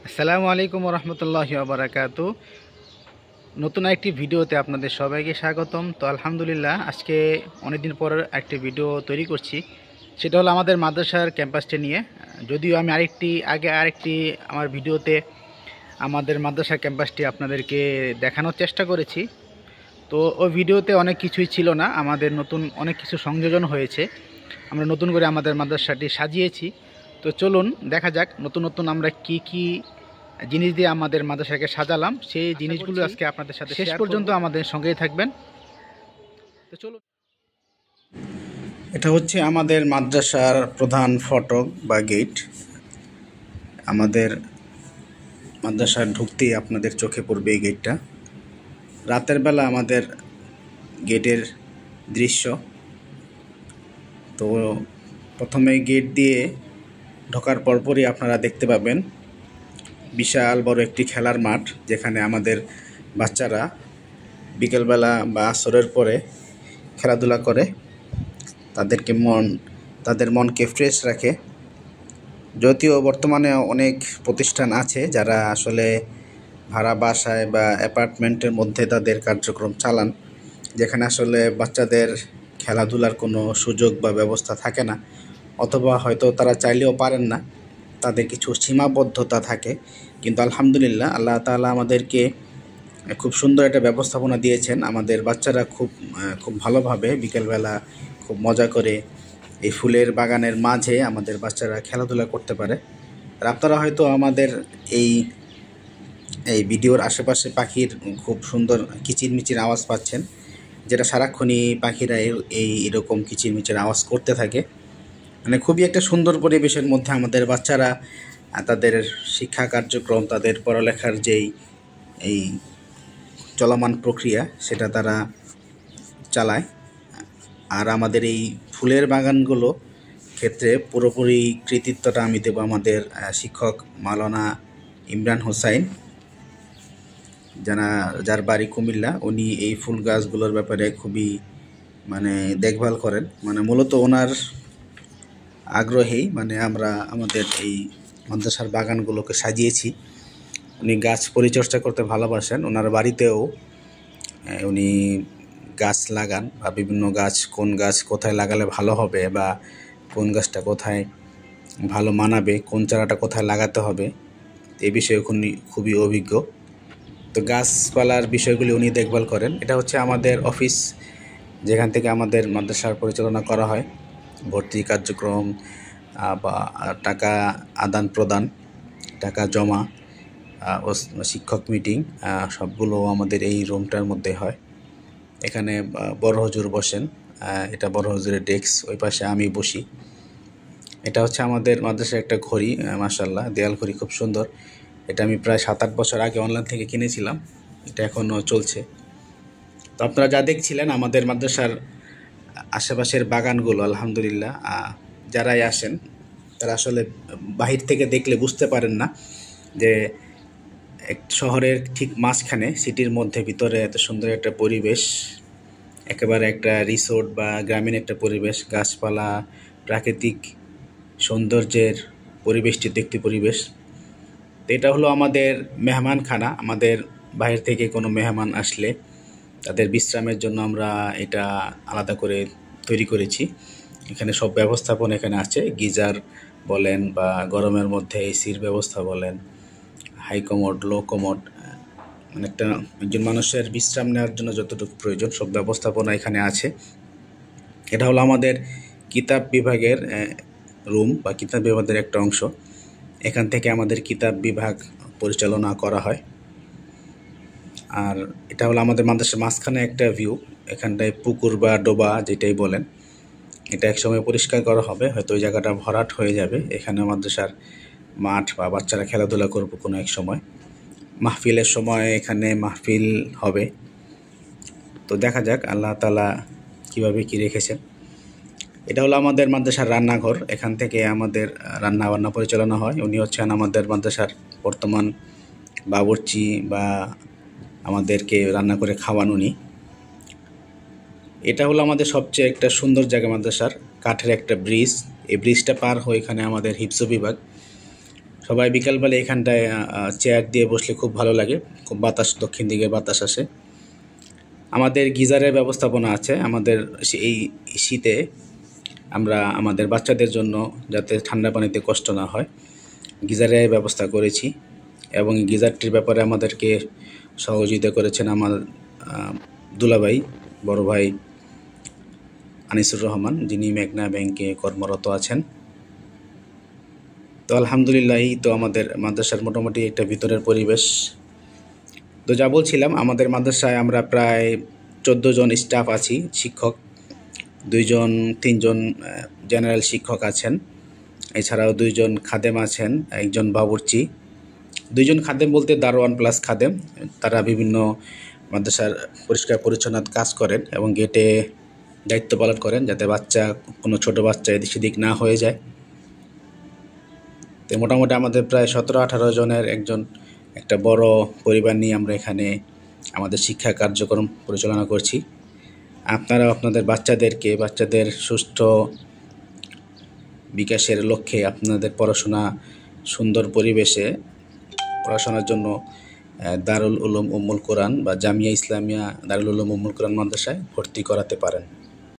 আসসালামু আলাইকুম রহমতুল্লাহি বারাকাতু। নতুন একটি ভিডিওতে আপনাদের সবাইকে স্বাগতম। তো আলহামদুলিল্লাহ, আজকে অনেকদিন পর একটি ভিডিও তৈরি করছি। সেটা হলো আমাদের মাদ্রাসার ক্যাম্পাসটি নিয়ে। যদিও আমি আরেকটি আমার ভিডিওতে আমাদের মাদ্রাসার ক্যাম্পাসটি আপনাদেরকে দেখানোর চেষ্টা করেছি। তো ওই ভিডিওতে অনেক কিছুই ছিল না, আমাদের নতুন অনেক কিছু সংযোজন হয়েছে। আমরা নতুন করে আমাদের মাদ্রাসাটি সাজিয়েছি। তো চলুন দেখা যাক নতুন নতুন আমরা কি জিনিস দিয়ে আমাদের মাদ্রাসাকে সাজালাম, সেই জিনিসগুলো আজকে আপনাদের সাথে শেষ পর্যন্ত আমাদের সঙ্গেই থাকবেন। তো চলুন। এটা হচ্ছে আমাদের মাদ্রাসার প্রধান ফটক বা গেট। আমাদের মাদ্রাসার ঢুকতেই আপনাদের চোখে পড়বে এই গেটটা। রাতের বেলা আমাদের গেটের দৃশ্য। তো প্রথমে গেট দিয়ে ঢোকার পরপরই আপনারা দেখতে পাবেন বিশাল বড় একটি খেলার মাঠ, যেখানে আমাদের বাচ্চারা বিকেলবেলা বা আসরের পরে খেলাধুলা করে তাদের মনকে ফ্রেশ রাখে। যদিও বর্তমানে অনেক প্রতিষ্ঠান আছে যারা আসলে ভাড়া বাসায় বা অ্যাপার্টমেন্টের মধ্যে তাদের কার্যক্রম চালান, যেখানে আসলে বাচ্চাদের খেলাধুলার কোনো সুযোগ বা ব্যবস্থা থাকে না, অথবা হয়তো তারা চাইলেও পারেন না, তাদের কিছু সীমাবদ্ধতা থাকে। কিন্তু আলহামদুলিল্লাহ, আল্লাহ তাআলা আমাদেরকে খুব সুন্দর একটা ব্যবস্থাপনা দিয়েছেন। আমাদের বাচ্চারা খুব ভালোভাবে বিকেলবেলা খুব মজা করে এই ফুলের বাগানের মাঝে আমাদের বাচ্চারা খেলাধুলা করতে পারে। আর আপনারা হয়তো আমাদের এই এই ভিডিওর আশেপাশে পাখির খুব সুন্দর কিচিরমিচির আওয়াজ পাচ্ছেন, যেটা সারাক্ষণই পাখিরা এরকম কিচিরমিচির আওয়াজ করতে থাকে। মানে খুবই একটা সুন্দর পরিবেশের মধ্যে আমাদের বাচ্চারা তাদের শিক্ষা কার্যক্রম, তাদের পড়ালেখার এই চলমান প্রক্রিয়া সেটা তারা চালায়। আর আমাদের এই ফুলের বাগানগুলো ক্ষেত্রে পুরোপুরি কৃতিত্বটা আমি দেব আমাদের শিক্ষক মাওলানা ইমরান হোসাইন, যার বাড়ি কুমিল্লা। উনি এই ফুল গাছগুলোর ব্যাপারে খুবই দেখভাল করেন। মূলত ওনার আগ্রহেই আমরা আমাদের এই মাদ্রাসার বাগানগুলোকে সাজিয়েছি। উনি গাছ পরিচর্যা করতে ভালোবাসেন। ওনার বাড়িতেও উনি গাছ লাগান, বা বিভিন্ন গাছ, কোন গাছ কোথায় লাগালে ভালো হবে বা কোন গাছটা কোথায় ভালো মানাবে, কোন চারাটা কোথায় লাগাতে হবে, এই বিষয়ে উনি খুবই অভিজ্ঞ। তো গাছপালার বিষয়গুলি উনি দেখভাল করেন। এটা হচ্ছে আমাদের অফিস, যেখান থেকে আমাদের মাদ্রাসার পরিচালনা করা হয়। ভর্তি কার্যক্রম বা টাকা আদান প্রদান, টাকা জমা ও শিক্ষক মিটিং সবগুলো আমাদের এই রুমটার মধ্যে হয়। এখানে বড় হুজুর বসেন, এটা বড় হুজুরের ডেস্ক, ওই পাশে আমি বসি। এটা হচ্ছে আমাদের মাদ্রাসার একটা ঘড়ি, মাশাআল্লাহ দেয়াল ঘড়ি, খুব সুন্দর। এটা আমি প্রায় 7-8 বছর আগে অনলাইন থেকে কিনেছিলাম, এটা এখনও চলছে। তো আপনারা যা দেখছিলেন আমাদের মাদ্রাসার আশেপাশের বাগানগুলো, আলহামদুলিল্লাহ যারাই আসেন তারা আসলে বাহির থেকে দেখলে বুঝতে পারেন না যে এক শহরের ঠিক মাঝখানে, সিটির মধ্যে ভিতরে এত সুন্দর একটা পরিবেশ, একেবারে একটা রিসোর্ট বা গ্রামীণ একটা পরিবেশ, গাছপালা, প্রাকৃতিক সৌন্দর্যের পরিবেশটির একটি পরিবেশ। তো এটা হলো আমাদের মেহমানখানা। আমাদের বাইরে থেকে কোনো মেহমান আসলে তাদের বিশ্রামের জন্য আমরা এটা আলাদা করে তৈরি করেছি। এখানে সব ব্যবস্থাপনা এখানে আছে, গিজার বলেন বা গরমের মধ্যে এসির ব্যবস্থা বলেন, হাই কমোড, লো কমোড, একজন মানুষের বিশ্রাম নেওয়ার জন্য যতটুকু প্রয়োজন সব ব্যবস্থাপনা এখানে আছে। এটা হলো আমাদের কিতাব বিভাগের রুম বা কিতাব বিভাগের একটা অংশ। এখান থেকে আমাদের কিতাব বিভাগ পরিচালনা করা হয়। আর এটা হলো আমাদের মাদ্রাসার মাঝখানে একটা ভিউ। এখানটায় পুকুর বা ডোবা যেটাই বলেন, এটা একসময় পরিষ্কার করা হবে, হয়তো ওই জায়গাটা ভরাট হয়ে যাবে। এখানে মাদ্রাসার মাঠ বা বাচ্চারা খেলাধুলা করবে কোনো এক সময়। মাহফিলের সময় এখানে মাহফিল হবে। তো দেখা যাক আল্লাহ তাআলা কীভাবে কী রেখেছেন। এটা হলো আমাদের মাদ্রাসার রান্নাঘর, এখান থেকে আমাদের রান্না বান্না পরিচালনা হয়। উনি হচ্ছেন আমাদের মাদ্রাসার বর্তমান বাবুর্চি, বা আমাদেরকে রান্না করে খাওয়ান উনি। এটা হলো আমাদের সবচেয়ে একটা সুন্দর জায়গা মাদ্রাসার, কাঠের একটা ব্রিজ। এই ব্রিজটা পার হয়ে এখানে আমাদের হিফজ বিভাগ, সবাই বিকালবেলা এখানটায় চেয়ার দিয়ে বসলে খুব ভালো লাগে, খুব বাতাস, দক্ষিণ দিকে বাতাস আসে। আমাদের গিজারের ব্যবস্থাপনা আছে। আমাদের এই শীতে আমরা আমাদের বাচ্চাদের জন্য যাতে ঠান্ডা পানিতে কষ্ট না হয়, গিজারের ব্যবস্থা করেছি। এবং গিজারটির ব্যাপারে আমাদেরকে সহযোগিতা করেছেন আমার দুলাভাই, বড় ভাই আনিসুর রহমান, যিনি মেঘনা ব্যাংকে কর্মরত আছেন। তো আলহামদুলিল্লাহ, এই তো আমাদের মাদ্রাসার মোটামুটি একটা ভিতরের পরিবেশ। তো যা বলছিলাম, আমাদের মাদ্রাসায় আমরা প্রায় 14 জন স্টাফ আছি, শিক্ষক 3 জন জেনারেল শিক্ষক আছেন, এছাড়াও 2 জন খাদেম আছেন, 1 জন বাবুর্চি। 2 জন খাদেম বলতে দারোয়ান প্লাস খাদেম, তারা বিভিন্ন মাদ্রাসার পরিষ্কার পরিচ্ছন্নতার কাজ করেন এবং গেটে দায়িত্ব পালন করেন, যাতে কোনো ছোট বাচ্চা এদিক সেদিক না হয়ে যায়। তো মোটামুটি আমাদের প্রায় 17-18 জনের একটা বড় পরিবার নিয়ে আমরা এখানে আমাদের শিক্ষা কার্যক্রম পরিচালনা করছি। আপনারাও আপনাদের বাচ্চাদের সুষ্ঠু বিকাশের লক্ষ্যে আপনাদের সুন্দর পরিবেশে পড়াশোনার জন্য দারুল উলুম উম্মুল কোরআন বা জামিয়া ইসলামিয়া দারুল উলুম উম্মুল কোরআন মাদ্রাসায় ভর্তি করাতে পারেন।